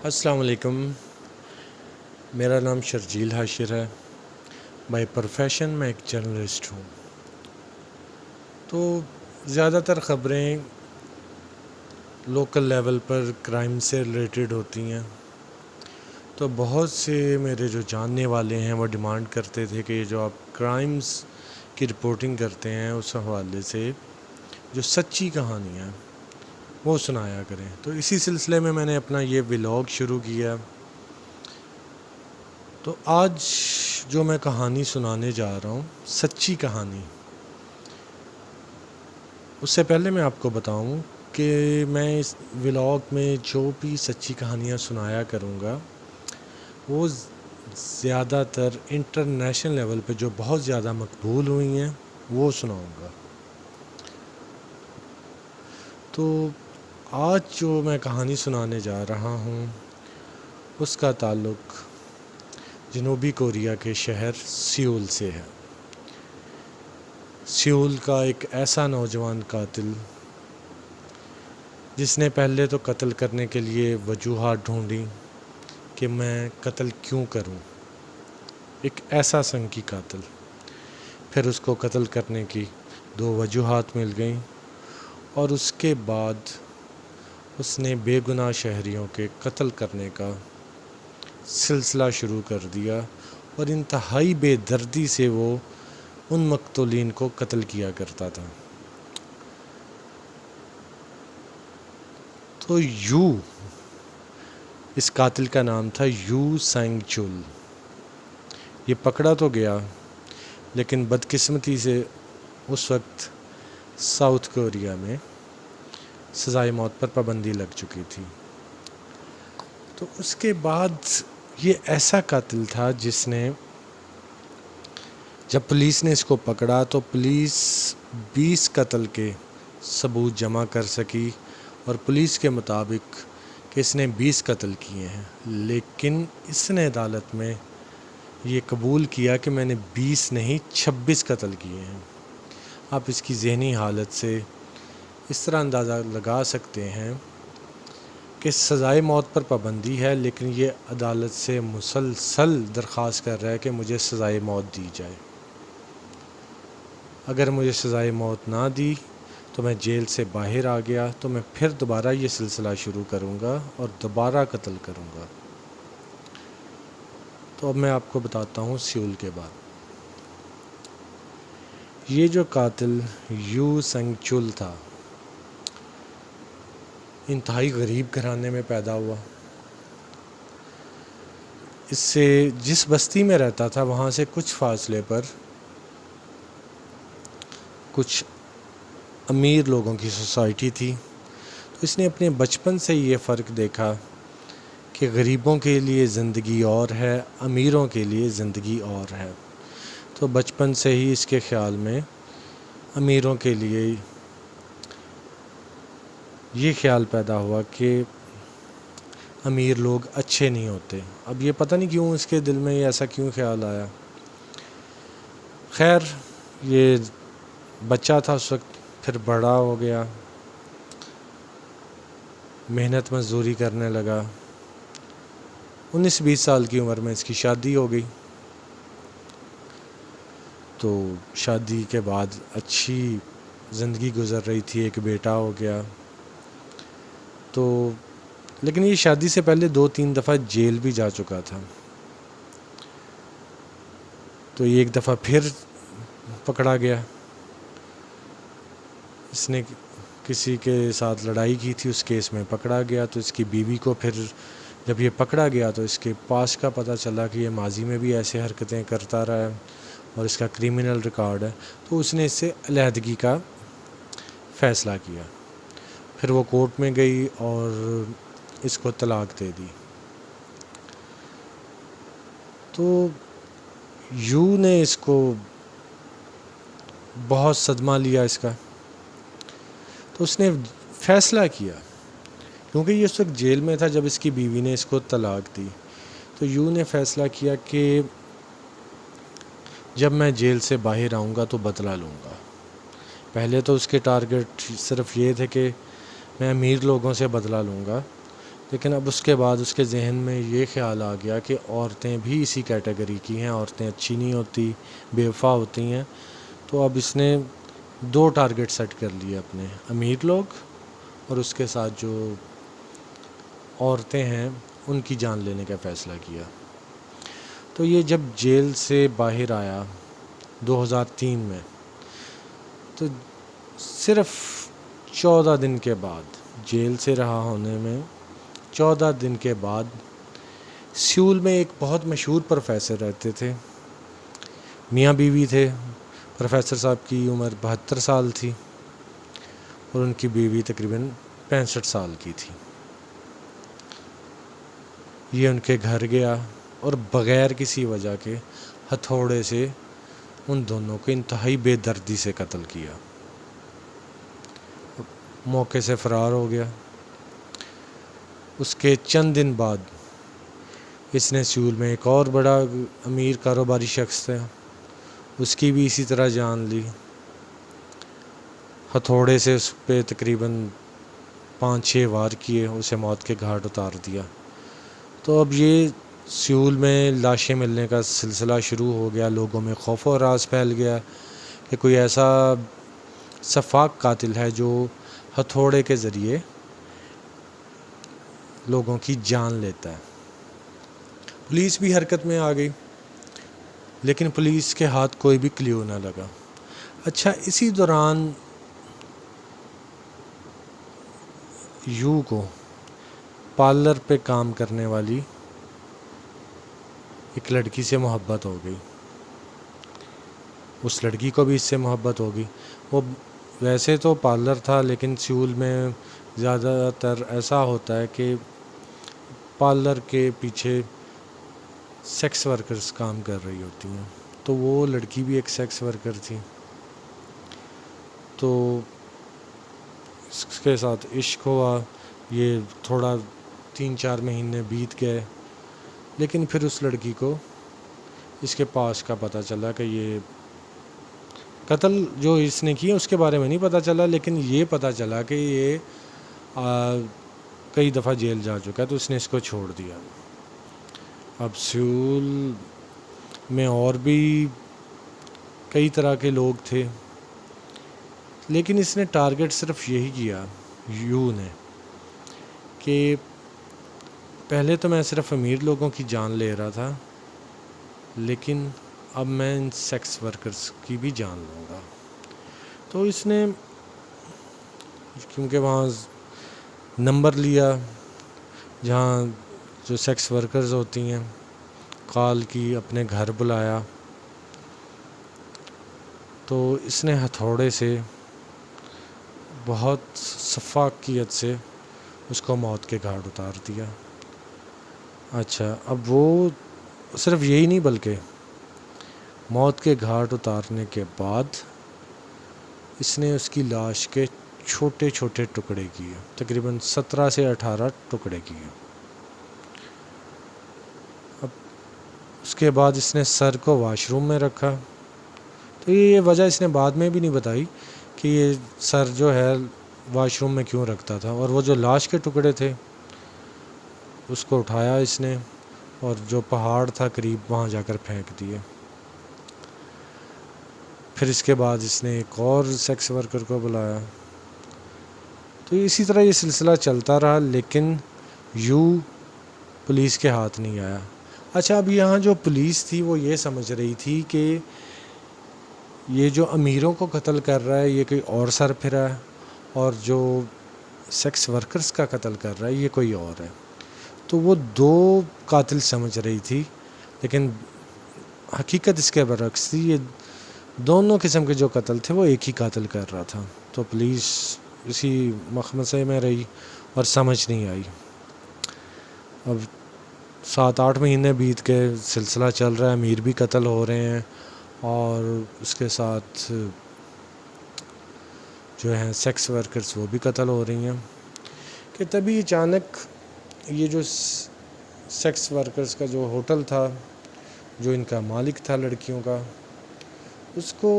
السلام علیکم، میرا نام شرجیل حاشر ہے۔ بائی پروفیشن میں ایک جرنلسٹ ہوں۔ تو زیادہ تر خبریں لوکل لیول پر کرائم سے ریلیٹڈ ہوتی ہیں، تو بہت سے میرے جو جاننے والے ہیں وہ ڈیمانڈ کرتے تھے کہ یہ جو آپ کرائمز کی رپورٹنگ کرتے ہیں اس حوالے سے جو سچی کہانی ہے وہ سنایا کریں۔ تو اسی سلسلے میں نے اپنا یہ ولاگ شروع کیا۔ تو آج جو میں کہانی سنانے جا رہا ہوں، سچی کہانی، اس سے پہلے میں آپ کو بتاؤں کہ میں اس ولاگ میں جو بھی سچی کہانیاں سنایا کروں گا وہ زیادہ تر انٹرنیشنل لیول پہ جو بہت زیادہ مقبول ہوئی ہیں وہ سناؤں گا۔ تو آج جو میں کہانی سنانے جا رہا ہوں اس کا تعلق جنوبی کوریا کے شہر سیول سے ہے۔ سیول کا ایک ایسا نوجوان قاتل جس نے پہلے تو قتل کرنے کے لیے وجوہات ڈھونڈی کہ میں قتل کیوں کروں، ایک ایسا سنگی قاتل۔ پھر اس کو قتل کرنے کی 2 وجوہات مل گئیں اور اس کے بعد اس نے بے گناہ شہریوں کے قتل کرنے کا سلسلہ شروع کر دیا اور انتہائی بے دردی سے وہ ان مقتولین کو قتل کیا کرتا تھا۔ تو اس قاتل کا نام تھا یو سینگ چول۔ یہ پکڑا تو گیا لیکن بدقسمتی سے اس وقت ساؤتھ کوریا میں سزائے موت پر پابندی لگ چکی تھی۔ تو اس کے بعد یہ ایسا قاتل تھا جس نے، جب پولیس نے اس کو پکڑا تو پولیس 20 قتل کے ثبوت جمع کر سکی اور پولیس کے مطابق کہ اس نے 20 قتل کیے ہیں، لیکن اس نے عدالت میں یہ قبول کیا کہ میں نے 20 نہیں 26 قتل کیے ہیں۔ آپ اس کی ذہنی حالت سے اس طرح اندازہ لگا سکتے ہیں کہ سزائے موت پر پابندی ہے لیکن یہ عدالت سے مسلسل درخواست کر رہا ہے کہ مجھے سزائے موت دی جائے۔ اگر مجھے سزائے موت نہ دی تو میں جیل سے باہر آ گیا تو میں پھر دوبارہ یہ سلسلہ شروع کروں گا اور دوبارہ قتل کروں گا۔ تو اب میں آپ کو بتاتا ہوں سیول کے بعد۔ یہ جو قاتل یو سینگ چول تھا، انتہائی غریب گھرانے میں پیدا ہوا۔ اس سے جس بستی میں رہتا تھا وہاں سے کچھ فاصلے پر کچھ امیر لوگوں کی سوسائٹی تھی۔ تو اس نے اپنے بچپن سے یہ فرق دیکھا کہ غریبوں کے لیے زندگی اور ہے، امیروں کے لیے زندگی اور ہے۔ تو بچپن سے ہی اس کے خیال میں امیروں کے لیے یہ خیال پیدا ہوا کہ امیر لوگ اچھے نہیں ہوتے۔ اب یہ پتہ نہیں کیوں اس کے دل میں ایسا کیوں خیال آیا۔ خیر، یہ بچہ تھا اس وقت، پھر بڑا ہو گیا، محنت مزدوری کرنے لگا۔ 19-20 سال کی عمر میں اس کی شادی ہو گئی۔ تو شادی کے بعد اچھی زندگی گزر رہی تھی، ایک بیٹا ہو گیا۔ تو لیکن یہ شادی سے پہلے 2-3 دفعہ جیل بھی جا چکا تھا۔ تو یہ ایک دفعہ پھر پکڑا گیا۔ اس نے کسی کے ساتھ لڑائی کی تھی، اس کیس میں پکڑا گیا۔ تو اس کی بیوی کو پھر جب یہ پکڑا گیا تو اس کے پاس کا پتہ چلا کہ یہ ماضی میں بھی ایسے حرکتیں کرتا رہا ہے اور اس کا کریمنل ریکارڈ ہے۔ تو اس نے اس سے علیحدگی کا فیصلہ کیا۔ پھر وہ کورٹ میں گئی اور اس کو طلاق دے دی۔ تو یو نے اس کو بہت صدمہ لیا اس کا۔ تو اس نے فیصلہ کیا، کیونکہ یہ اس وقت جیل میں تھا جب اس کی بیوی نے اس کو طلاق دی۔ تو یو نے فیصلہ کیا کہ جب میں جیل سے باہر آؤں گا تو بدلہ لوں گا۔ پہلے تو اس کے ٹارگٹ صرف یہ تھے کہ میں امیر لوگوں سے بدلہ لوں گا، لیکن اب اس کے بعد اس کے ذہن میں یہ خیال آ گیا کہ عورتیں بھی اسی کیٹیگری کی ہیں، عورتیں اچھی نہیں ہوتی، بے وفا ہوتی ہیں. تو اب اس نے 2 ٹارگٹ سیٹ کر لیے اپنے، امیر لوگ اور اس کے ساتھ جو عورتیں ہیں ان کی جان لینے کا فیصلہ کیا. تو یہ جب جیل سے باہر آیا 2003 میں، تو صرف 14 دن کے بعد، جیل سے رہا ہونے میں 14 دن کے بعد، سیول میں ایک بہت مشہور پروفیسر رہتے تھے، میاں بیوی تھے. پروفیسر صاحب کی عمر 72 سال تھی اور ان کی بیوی تقریباً 65 سال کی تھی. یہ ان کے گھر گیا اور بغیر کسی وجہ کے ہتھوڑے سے ان دونوں کو انتہائی بے دردی سے قتل کیا. موقع سے فرار ہو گیا. اس کے چند دن بعد اس نے سیول میں ایک اور بڑا امیر کاروباری شخص تھا، اس کی بھی اسی طرح جان لی. ہتھوڑے سے اس پہ تقریباً 5-6 وار کیے، اسے موت کے گھاٹ اتار دیا. تو اب یہ سیول میں لاشیں ملنے کا سلسلہ شروع ہو گیا. لوگوں میں خوف و ہراس پھیل گیا کہ کوئی ایسا سفاک قاتل ہے جو ہتھوڑے کے ذریعے لوگوں کی جان لیتا ہے. پولیس بھی حرکت میں آ گئی، لیکن پولیس کے ہاتھ کوئی بھی کلیو نہ لگا. اچھا، اسی دوران یو کو پارلر پہ کام کرنے والی ایک لڑکی سے محبت ہو گئی. اس لڑکی کو بھی اس سے محبت ہوگی. وہ ویسے تو پارلر تھا، لیکن سیول میں زیادہ تر ایسا ہوتا ہے کہ پارلر کے پیچھے سیکس ورکرز کام کر رہی ہوتی ہیں. تو وہ لڑکی بھی ایک سیکس ورکر تھی. تو اس کے ساتھ عشق ہوا. یہ تھوڑا 3-4 مہینے بیت گئے، لیکن پھر اس لڑکی کو اس کے پاس کا پتہ چلا کہ یہ قتل جو اس نے کیا اس کے بارے میں نہیں پتہ چلا، لیکن یہ پتہ چلا کہ یہ کئی دفعہ جیل جا چکا ہے، تو اس نے اس کو چھوڑ دیا. اب سیول میں اور بھی کئی طرح کے لوگ تھے، لیکن اس نے ٹارگٹ صرف یہی کیا، یو نے، کہ پہلے تو میں صرف امیر لوگوں کی جان لے رہا تھا، لیکن اب میں ان سیکس ورکرز کی بھی جان لوں گا. تو اس نے کیونکہ وہاں نمبر لیا جہاں جو سیکس ورکرز ہوتی ہیں، کال کی، اپنے گھر بلایا. تو اس نے ہتھوڑے سے بہت سفاکیت سے اس کو موت کے گھاٹ اتار دیا. اچھا، اب وہ صرف یہی نہیں بلکہ موت کے گھاٹ اتارنے کے بعد اس نے اس کی لاش کے چھوٹے چھوٹے ٹکڑے کیے، تقریباً 17 سے 18 ٹکڑے کیے. اب اس کے بعد اس نے سر کو واش روم میں رکھا. تو یہ وجہ اس نے بعد میں بھی نہیں بتائی کہ یہ سر جو ہے واش روم میں کیوں رکھتا تھا. اور وہ جو لاش کے ٹکڑے تھے اس کو اٹھایا اس نے اور جو پہاڑ تھا قریب وہاں جا کر پھینک دیے. پھر اس کے بعد اس نے ایک اور سیکس ورکر کو بلایا. تو اسی طرح یہ سلسلہ چلتا رہا، لیکن یو پولیس کے ہاتھ نہیں آیا. اچھا، اب یہاں جو پولیس تھی وہ یہ سمجھ رہی تھی کہ یہ جو امیروں کو قتل کر رہا ہے یہ کوئی اور سر پھرا ہے، اور جو سیکس ورکرز کا قتل کر رہا ہے یہ کوئی اور ہے. تو وہ 2 قاتل سمجھ رہی تھی، لیکن حقیقت اس کے برعکس تھی. یہ دونوں قسم کے جو قتل تھے وہ ایک ہی قاتل کر رہا تھا. تو پولیس اسی مخمصے میں رہی اور سمجھ نہیں آئی. اب 7-8 مہینے بیت گئے، سلسلہ چل رہا ہے، امیر بھی قتل ہو رہے ہیں اور اس کے ساتھ جو ہیں سیکس ورکرز وہ بھی قتل ہو رہی ہیں. کہ تبھی اچانک یہ جو سیکس ورکرز کا جو ہوٹل تھا، جو ان کا مالک تھا لڑکیوں کا، اس کو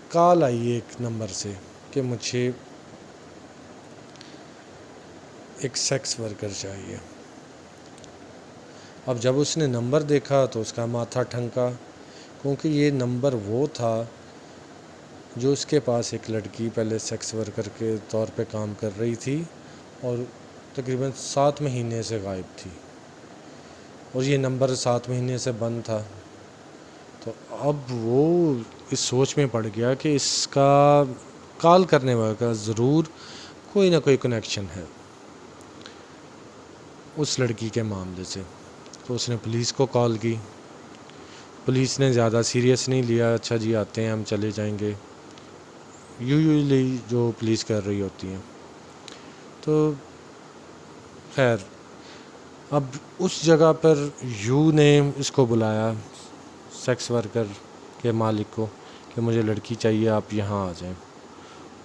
کال آئی ایک نمبر سے کہ مجھے ایک سیکس ورکر چاہیے۔ اب جب اس نے نمبر دیکھا تو اس کا ماتھا ٹھنکا، کیونکہ یہ نمبر وہ تھا جو اس کے پاس ایک لڑکی پہلے سیکس ورکر کے طور پہ کام کر رہی تھی اور تقریباً 7 مہینے سے غائب تھی، اور یہ نمبر 7 مہینے سے بند تھا۔ تو اب وہ اس سوچ میں پڑ گیا کہ اس کا کال کرنے والے کا ضرور کوئی نہ کوئی کنیکشن ہے اس لڑکی کے معاملے سے۔ تو اس نے پولیس کو کال کی۔ پولیس نے زیادہ سیریس نہیں لیا، اچھا جی آتے ہیں ہم چلے جائیں گے، یوزلی جو پولیس کر رہی ہوتی ہیں۔ تو خیر اب اس جگہ پر یو نے اس کو بلایا، سیکس ورکر کے مالک کو، کہ مجھے لڑکی چاہیے، آپ یہاں آ جائیں۔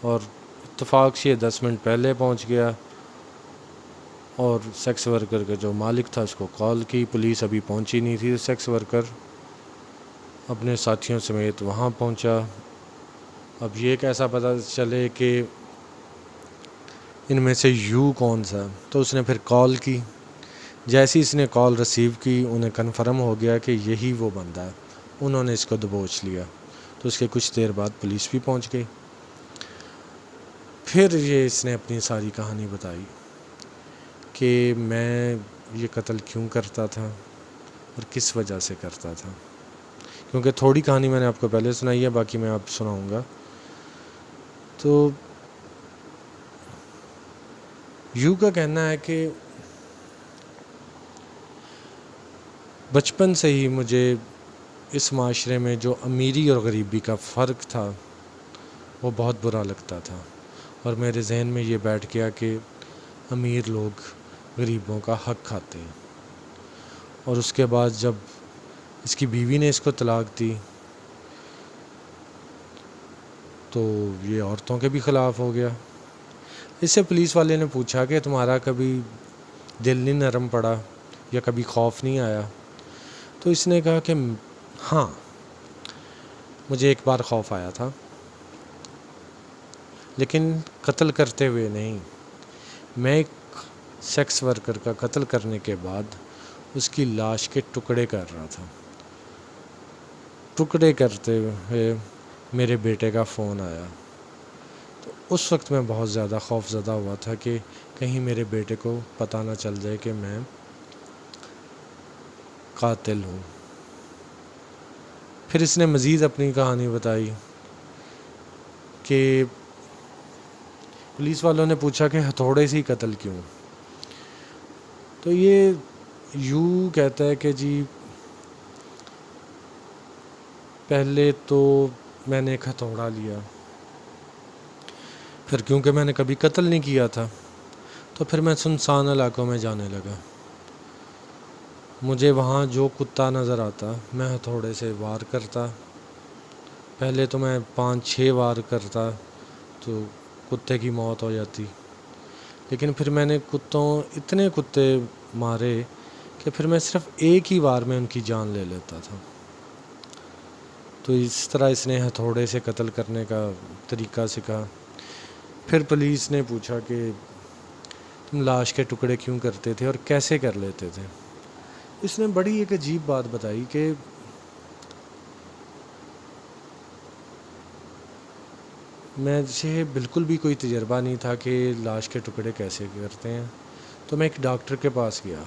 اور اتفاق سے 10 منٹ پہلے پہنچ گیا، اور سیکس ورکر کا جو مالک تھا اس کو کال کی، پولیس ابھی پہنچی نہیں تھی، سیکس ورکر اپنے ساتھیوں سمیت وہاں پہنچا۔ اب یہ کیسا پتہ چلے کہ ان میں سے یو کون سا؟ تو اس نے پھر کال کی۔ جیسی اس نے کال ریسیو کی انہیں کنفرم ہو گیا کہ یہی وہ بندہ ہے، انہوں نے اس کو دبوچ لیا۔ تو اس کے کچھ دیر بعد پولیس بھی پہنچ گئی۔ پھر یہ اس نے اپنی ساری کہانی بتائی کہ میں یہ قتل کیوں کرتا تھا اور کس وجہ سے کرتا تھا، کیونکہ تھوڑی کہانی میں نے آپ کو پہلے سنائی ہے، باقی میں آپ سناؤں گا۔ تو یو کا کہنا ہے کہ بچپن سے ہی مجھے اس معاشرے میں جو امیری اور غریبی کا فرق تھا وہ بہت برا لگتا تھا، اور میرے ذہن میں یہ بیٹھ گیا کہ امیر لوگ غریبوں کا حق کھاتے ہیں۔ اور اس کے بعد جب اس کی بیوی نے اس کو طلاق دی تو یہ عورتوں کے بھی خلاف ہو گیا۔ اس سے پولیس والے نے پوچھا کہ تمہارا کبھی دل نہیں نرم پڑا یا کبھی خوف نہیں آیا؟ تو اس نے کہا کہ ہاں، مجھے ایک بار خوف آیا تھا، لیکن قتل کرتے ہوئے نہیں۔ میں ایک سیکس ورکر کا قتل کرنے کے بعد اس کی لاش کے ٹکڑے کر رہا تھا۔ ٹکڑے کرتے ہوئے میرے بیٹے کا فون آیا، تو اس وقت میں بہت زیادہ خوف زدہ ہوا تھا کہ کہیں میرے بیٹے کو پتہ نہ چل جائے کہ میں قاتل ہوں۔ پھر اس نے مزید اپنی کہانی بتائی کہ پولیس والوں نے پوچھا کہ ہتھوڑے سے ہی قتل کیوں؟ تو یہ یوں کہتا ہے کہ جی پہلے تو میں نے ایک ہتھوڑا لیا، پھر کیونکہ میں نے کبھی قتل نہیں کیا تھا تو پھر میں سنسان علاقوں میں جانے لگا۔ مجھے وہاں جو کتا نظر آتا میں ہتھوڑے سے وار کرتا۔ پہلے تو میں 5-6 وار کرتا تو کتے کی موت ہو جاتی، لیکن پھر میں نے اتنے کتے مارے کہ پھر میں صرف ایک ہی وار میں ان کی جان لے لیتا تھا۔ تو اس طرح اس نے ہتھوڑے سے قتل کرنے کا طریقہ سیکھا۔ پھر پولیس نے پوچھا کہ تم لاش کے ٹکڑے کیوں کرتے تھے اور کیسے کر لیتے تھے؟ اس نے بڑی ایک عجیب بات بتائی کہ مجھے بالکل بھی کوئی تجربہ نہیں تھا کہ لاش کے ٹکڑے کیسے کرتے ہیں۔ تو میں ایک ڈاکٹر کے پاس گیا،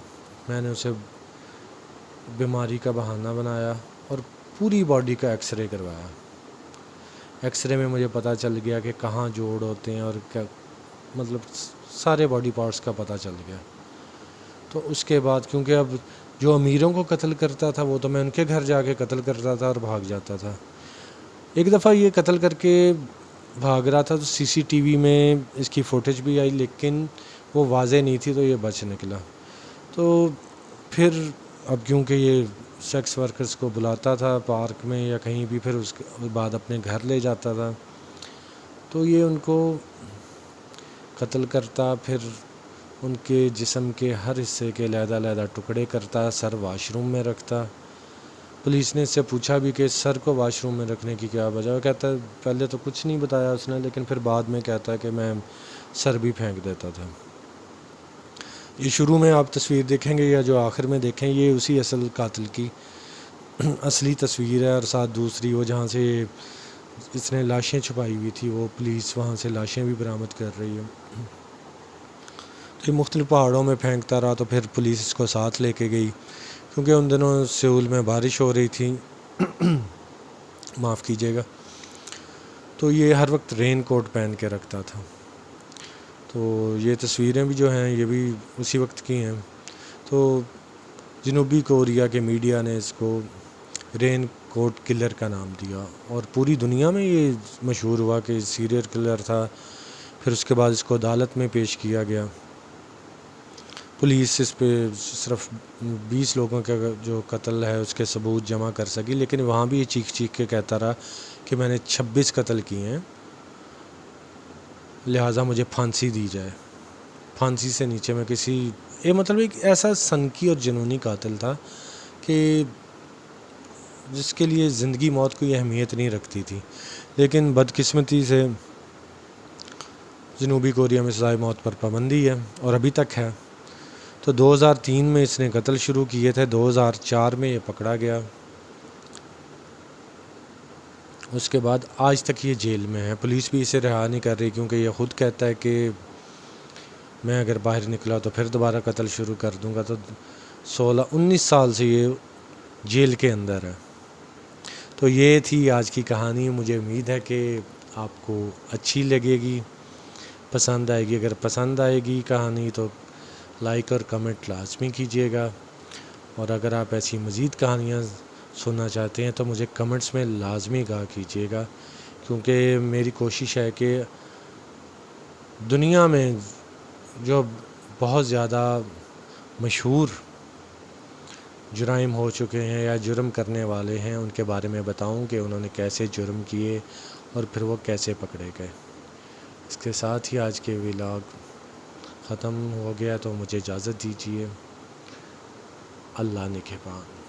میں نے اسے بیماری کا بہانہ بنایا اور پوری باڈی کا ایکس رے کروایا۔ ایکس رے میں مجھے پتہ چل گیا کہ کہاں جوڑ ہوتے ہیں اور کیا، مطلب سارے باڈی پارٹس کا پتہ چل گیا۔ تو اس کے بعد کیونکہ اب جو امیروں کو قتل کرتا تھا وہ تو میں ان کے گھر جا کے قتل کرتا تھا اور بھاگ جاتا تھا۔ ایک دفعہ یہ قتل کر کے بھاگ رہا تھا تو CCTV میں اس کی فوٹیج بھی آئی، لیکن وہ واضح نہیں تھی تو یہ بچ نکلا۔ تو پھر اب کیونکہ یہ سیکس ورکرز کو بلاتا تھا پارک میں یا کہیں بھی، پھر اس کے بعد اپنے گھر لے جاتا تھا، تو یہ ان کو قتل کرتا، پھر ان کے جسم کے ہر حصے کے علیحدہ علیحدہ ٹکڑے کرتا، سر واش روم میں رکھتا۔ پولیس نے اس سے پوچھا بھی کہ سر کو واش روم میں رکھنے کی کیا وجہ؟ وہ کہتا ہے پہلے تو کچھ نہیں بتایا اس نے، لیکن پھر بعد میں کہتا ہے کہ میں سر بھی پھینک دیتا تھا۔ یہ شروع میں آپ تصویر دیکھیں گے یا جو آخر میں دیکھیں، یہ اسی اصل قاتل کی اصلی تصویر ہے، اور ساتھ دوسری وہ جہاں سے اس نے لاشیں چھپائی ہوئی تھی، وہ پولیس وہاں سے لاشیں بھی برآمد کر رہی ہے۔ تو یہ مختلف پہاڑوں میں پھینکتا رہا، تو پھر پولیس اس کو ساتھ لے کے گئی، کیونکہ ان دنوں سیول میں بارش ہو رہی تھی، معاف کیجیے گا، تو یہ ہر وقت رین کوٹ پہن کے رکھتا تھا۔ تو یہ تصویریں بھی جو ہیں یہ بھی اسی وقت کی ہیں۔ تو جنوبی کوریا کے میڈیا نے اس کو رین کوٹ کلر کا نام دیا، اور پوری دنیا میں یہ مشہور ہوا کہ سیریل کلر تھا۔ پھر اس کے بعد اس کو عدالت میں پیش کیا گیا۔ پولیس اس پہ صرف 20 لوگوں کا جو قتل ہے اس کے ثبوت جمع کر سکی، لیکن وہاں بھی یہ چیخ چیخ کے کہتا رہا کہ میں نے 26 قتل کیے ہیں، لہٰذا مجھے پھانسی دی جائے، پھانسی سے نیچے میں کسی مطلب ایک ایسا سنکی اور جنونی قاتل تھا کہ جس کے لیے زندگی موت کوئی اہمیت نہیں رکھتی تھی۔ لیکن بدقسمتی سے جنوبی کوریا میں سزائے موت پر پابندی ہے، اور ابھی تک ہے۔ تو 2003 میں اس نے قتل شروع کیے تھے، 2004 میں یہ پکڑا گیا، اس کے بعد آج تک یہ جیل میں ہے۔ پولیس بھی اسے رہا نہیں کر رہی، کیونکہ یہ خود کہتا ہے کہ میں اگر باہر نکلا تو پھر دوبارہ قتل شروع کر دوں گا۔ تو 19 سال سے یہ جیل کے اندر ہے۔ تو یہ تھی آج کی کہانی۔ مجھے امید ہے کہ آپ کو اچھی لگے گی، پسند آئے گی۔ اگر پسند آئے گی کہانی تو لائک اور کمنٹ لازمی کیجیے گا، اور اگر آپ ایسی مزید کہانیاں سننا چاہتے ہیں تو مجھے کمنٹس میں لازمی کہا کیجیے گا، کیونکہ میری کوشش ہے کہ دنیا میں جو بہت زیادہ مشہور جرائم ہو چکے ہیں یا جرم کرنے والے ہیں ان کے بارے میں بتاؤں کہ انہوں نے کیسے جرم کیے اور پھر وہ کیسے پکڑے گئے۔ اس کے ساتھ ہی آج کے ولاگ ختم ہو گیا، تو مجھے اجازت دیجیے۔ اللہ نگہبان۔